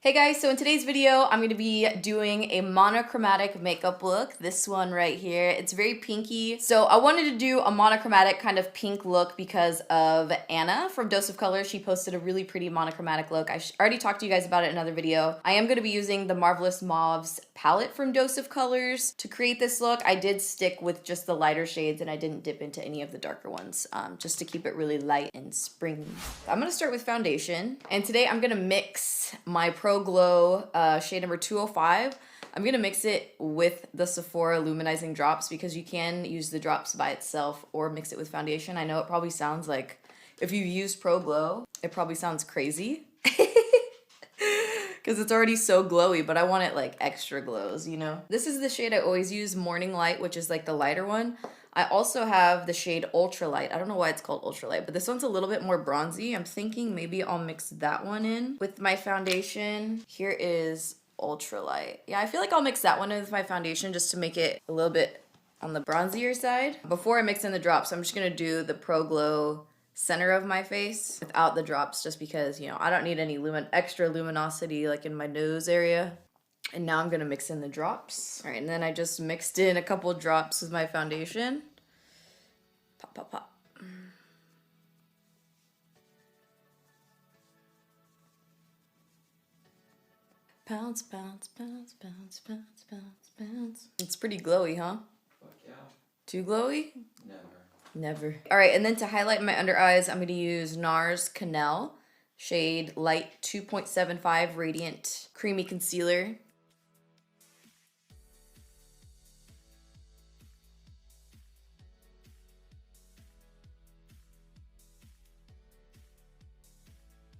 Hey guys, so in today's video, I'm going to be doing a monochromatic makeup look. This one right here. It's very pinky. So I wanted to do a monochromatic kind of pink look because of Anna from Dose of Color. She posted a really pretty monochromatic look. I already talked to you guys about it in another video. I am going to be using the Marvelous Mauves palette from Dose of Colors to create this look. I did stick with just the lighter shades and I didn't dip into any of the darker ones just to keep it really light and springy. I'm going to start with foundation, and today I'm going to mix my Pro Glow shade number 205. I'm gonna mix it with the Sephora Luminizing Drops because you can use the drops by itself or mix it with foundation. I know it probably sounds like, if you use Pro Glow, it probably sounds crazy because it's already so glowy, but I want it like extra glows, you know? This is the shade I always use, Morning Light, which is like the lighter one. I also have the shade Ultralight. I don't know why it's called Ultralight, but this one's a little bit more bronzy. I'm thinking maybe I'll mix that one in with my foundation. Here is Ultralight. Yeah, I feel like I'll mix that one in with my foundation just to make it a little bit on the bronzier side. Before I mix in the drops, I'm just gonna do the Pro Glow center of my face without the drops just because, you know, I don't need any extra luminosity like in my nose area. And now I'm gonna mix in the drops. All right, and then I just mixed in a couple drops with my foundation. Pop, pop, pop. Bounce, bounce, bounce, bounce, bounce, bounce, bounce. It's pretty glowy, huh? Fuck yeah. Too glowy? Never. All right, and then to highlight my under eyes, I'm gonna use NARS Canal shade Light 2.75 Radiant Creamy Concealer.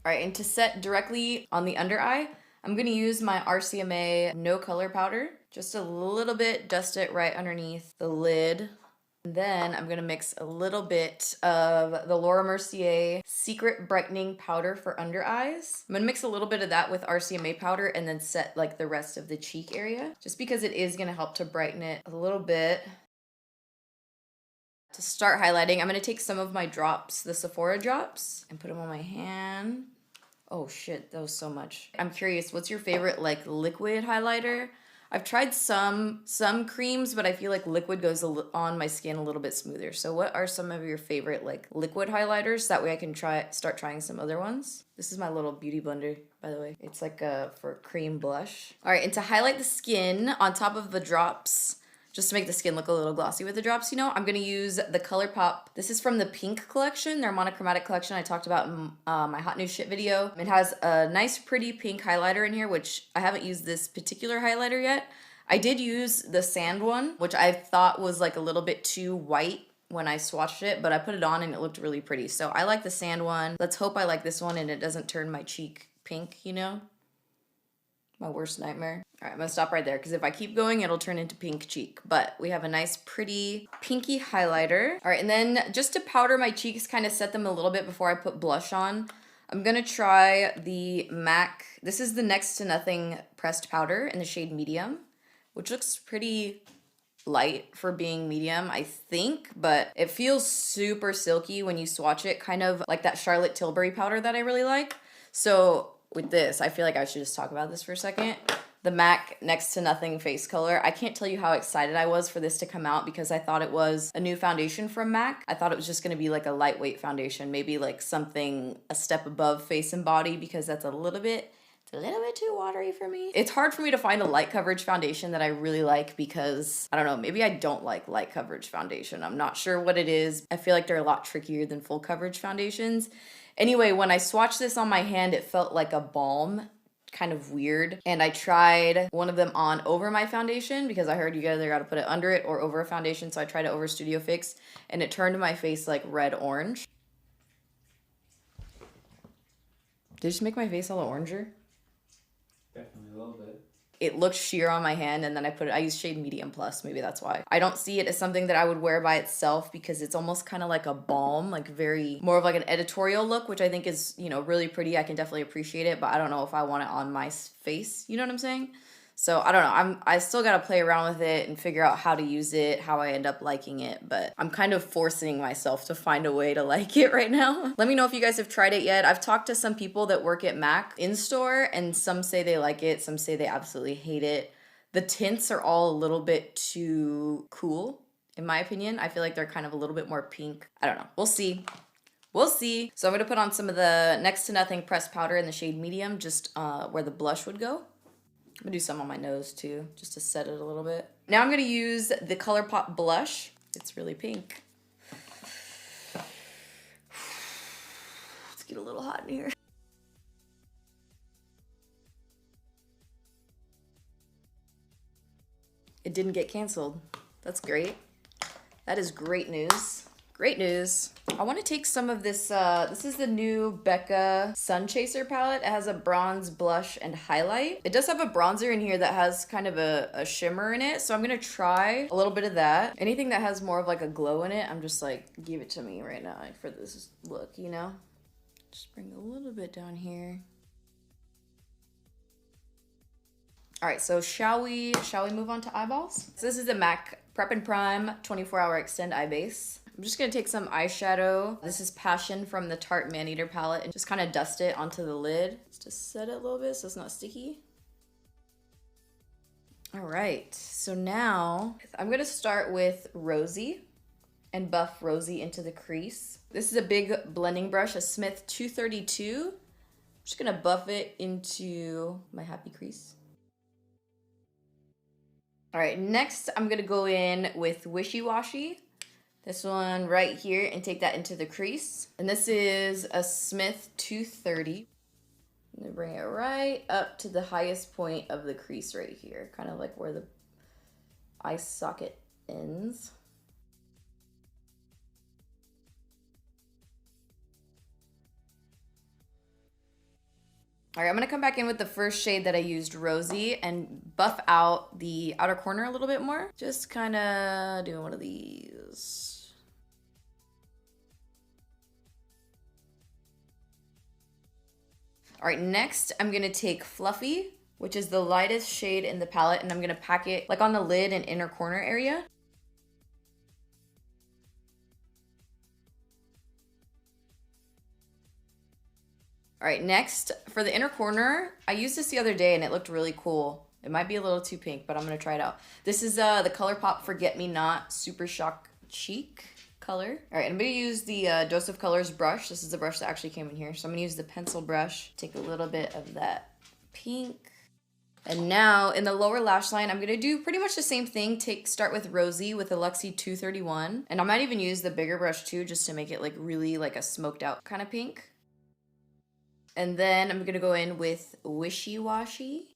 All right, and to set directly on the under eye, I'm gonna use my RCMA No Color Powder. Just a little bit, dust it right underneath the lid. And then I'm gonna mix a little bit of the Laura Mercier Secret Brightening Powder for under eyes. I'm gonna mix a little bit of that with RCMA powder and then set like the rest of the cheek area, just because it is gonna help to brighten it a little bit. To start highlighting, I'm gonna take some of my drops, the Sephora drops, and put them on my hand. Oh shit, that was so much. I'm curious, what's your favorite like liquid highlighter? I've tried some creams, but I feel like liquid goes on my skin a little bit smoother. So what are some of your favorite like liquid highlighters? That way I can start trying some other ones. This is my little beauty blender, by the way. It's like for cream blush. All right, and to highlight the skin on top of the drops, just to make the skin look a little glossy with the drops, you know, I'm gonna use the ColourPop. This is from the Pink collection, their monochromatic collection I talked about in my hot new shit video. It has a nice pretty pink highlighter in here, which I haven't used this particular highlighter yet. I did use the sand one, which I thought was like a little bit too white when I swatched it, but I put it on and it looked really pretty. So I like the sand one. Let's hope I like this one and it doesn't turn my cheek pink, you know? My worst nightmare. All right, I'm gonna stop right there because if I keep going, it'll turn into pink cheek. But we have a nice, pretty, pinky highlighter. All right, and then just to powder my cheeks, kind of set them a little bit before I put blush on, I'm gonna try the MAC. This is the Next to Nothing pressed powder in the shade Medium, which looks pretty light for being medium, I think, but it feels super silky when you swatch it, kind of like that Charlotte Tilbury powder that I really like. So with this, I feel like I should just talk about this for a second. The MAC Next to Nothing face color. I can't tell you how excited I was for this to come out because I thought it was a new foundation from MAC. I thought it was just gonna be like a lightweight foundation, maybe like something a step above Face and Body because that's a little bit too watery for me. It's hard for me to find a light coverage foundation that I really like because, I don't know, maybe I don't like light coverage foundation. I'm not sure what it is. I feel like they're a lot trickier than full coverage foundations. Anyway, when I swatched this on my hand, it felt like a balm, kind of weird. And I tried one of them on over my foundation because I heard you either gotta put it under it or over a foundation. So I tried it over Studio Fix and it turned my face like red orange. Did it just make my face all oranger? Definitely a little bit. It looked sheer on my hand, and then I used shade Medium Plus, maybe that's why. I don't see it as something that I would wear by itself because it's almost kind of like a balm, like more of like an editorial look, which I think is, you know, really pretty. I can definitely appreciate it, but I don't know if I want it on my face, you know what I'm saying? So I don't know. I still gotta play around with it and figure out how to use it, how I end up liking it. But I'm kind of forcing myself to find a way to like it right now. Let me know if you guys have tried it yet. I've talked to some people that work at MAC in store, and some say they like it, some say they absolutely hate it. The tints are all a little bit too cool, in my opinion. I feel like they're kind of a little bit more pink. I don't know. We'll see. We'll see. So I'm gonna put on some of the Next to Nothing pressed powder in the shade medium, just where the blush would go. I'm gonna do some on my nose too, just to set it a little bit. Now I'm gonna use the ColourPop blush. It's really pink. Let's get a little hot in here. It didn't get canceled. That's great. That is great news. Great news. I want to take some of this, this is the new Becca Sun Chaser palette. It has a bronze blush and highlight. It does have a bronzer in here that has kind of a shimmer in it, so I'm gonna try a little bit of that. Anything that has more of like a glow in it, I'm just like, give it to me right now for this look, you know? Just bring a little bit down here. All right, so shall we move on to eyeballs? So this is the MAC Prep and Prime 24-Hour Extend Eye Base. I'm just gonna take some eyeshadow. This is Passion from the Tarte Maneater palette, and just kind of dust it onto the lid just to set it a little bit so it's not sticky. All right, so now I'm gonna start with Rosy and buff Rosy into the crease. This is a big blending brush, a Smith 232. I'm just gonna buff it into my happy crease. All right, next I'm gonna go in with Wishy Washy. This one right here, and take that into the crease. And this is a Smith 230. I'm gonna bring it right up to the highest point of the crease right here, kind of like where the eye socket ends. All right, I'm gonna come back in with the first shade that I used, Rosy, and buff out the outer corner a little bit more. Just kind of doing one of these. All right, next I'm gonna take Fluffy, which is the lightest shade in the palette, and I'm gonna pack it like on the lid and inner corner area. All right, next for the inner corner, I used this the other day and it looked really cool. It might be a little too pink, but I'm gonna try it out. This is the ColourPop Forget Me Not Super Shock Cheek color. All right, I'm gonna use the Dose of Colors brush. This is the brush that actually came in here. So I'm gonna use the pencil brush, take a little bit of that pink. And now in the lower lash line, I'm gonna do pretty much the same thing. Start with Rosy with the Luxie 231. And I might even use the bigger brush too, just to make it like really like a smoked out kind of pink. And then I'm gonna go in with Wishy Washy.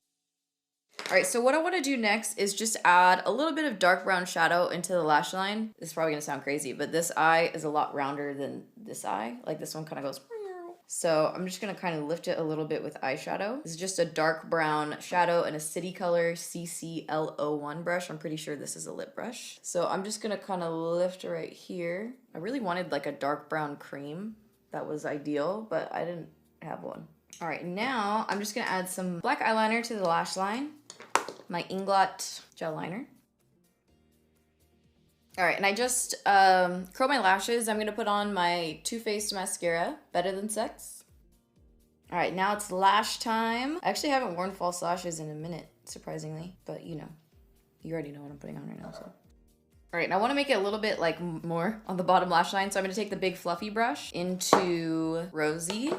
All right, so what I wanna do next is just add a little bit of dark brown shadow into the lash line. This is probably gonna sound crazy, but this eye is a lot rounder than this eye. Like this one kind of goes. So I'm just gonna kind of lift it a little bit with eyeshadow. This is just a dark brown shadow and a City Color CCL01 brush. I'm pretty sure this is a lip brush. So I'm just gonna kind of lift right here. I really wanted like a dark brown cream. That was ideal, but I didn't have one. All right, now I'm just gonna add some black eyeliner to the lash line. My Inglot gel liner. All right, and I just curl my lashes. I'm gonna put on my Too Faced mascara, Better Than Sex. All right, now it's lash time. I actually haven't worn false lashes in a minute, surprisingly, but you know, you already know what I'm putting on right now, so. All right, and I wanna make it a little bit like more on the bottom lash line, so I'm gonna take the big fluffy brush into Rosy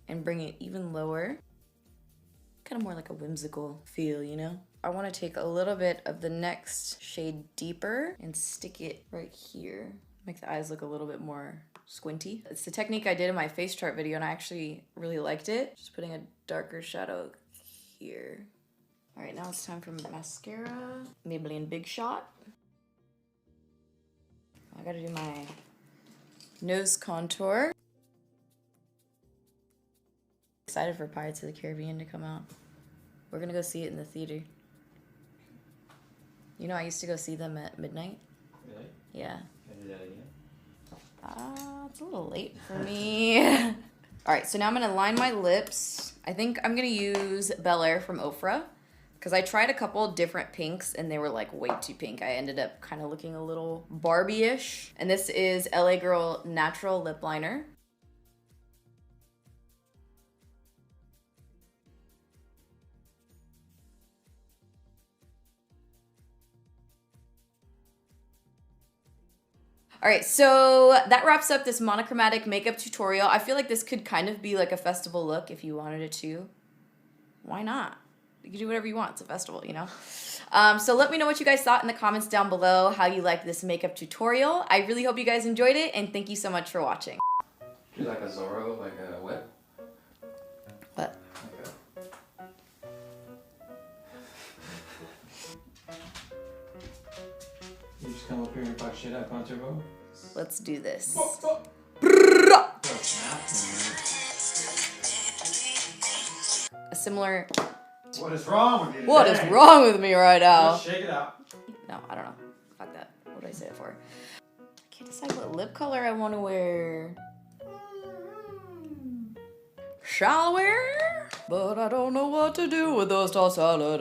and bring it even lower. Kind of more like a whimsical feel, you know? I want to take a little bit of the next shade deeper and stick it right here. Make the eyes look a little bit more squinty. It's the technique I did in my face chart video and I actually really liked it. Just putting a darker shadow here. All right, now it's time for mascara. Maybelline Big Shot. I gotta do my nose contour. Excited for Pirates of the Caribbean to come out. We're gonna go see it in the theater. You know, I used to go see them at midnight. Really? Yeah. Can I do that again? It's a little late for me. All right, so now I'm gonna line my lips. I think I'm gonna use Bel Air from Ofra. Because I tried a couple different pinks and they were like way too pink. I ended up kind of looking a little Barbie-ish. And this is LA Girl Natural Lip Liner. All right, so that wraps up this monochromatic makeup tutorial. I feel like this could kind of be like a festival look if you wanted it to. Why not? You can do whatever you want. It's a festival, you know? So let me know what you guys thought in the comments down below, how you liked this makeup tutorial. I really hope you guys enjoyed it, and thank you so much for watching. Do like a Zorro, like a whip? What? You just come up here and fuck shit up on Turbo? Let's do this. A similar... What is wrong with you today? What is wrong with me right now? Just shake it out. No, I don't know. Fuck that. What did I say it for? I can't decide what lip color I want to wear. Shall I wear? But I don't know what to do with those tossed salad.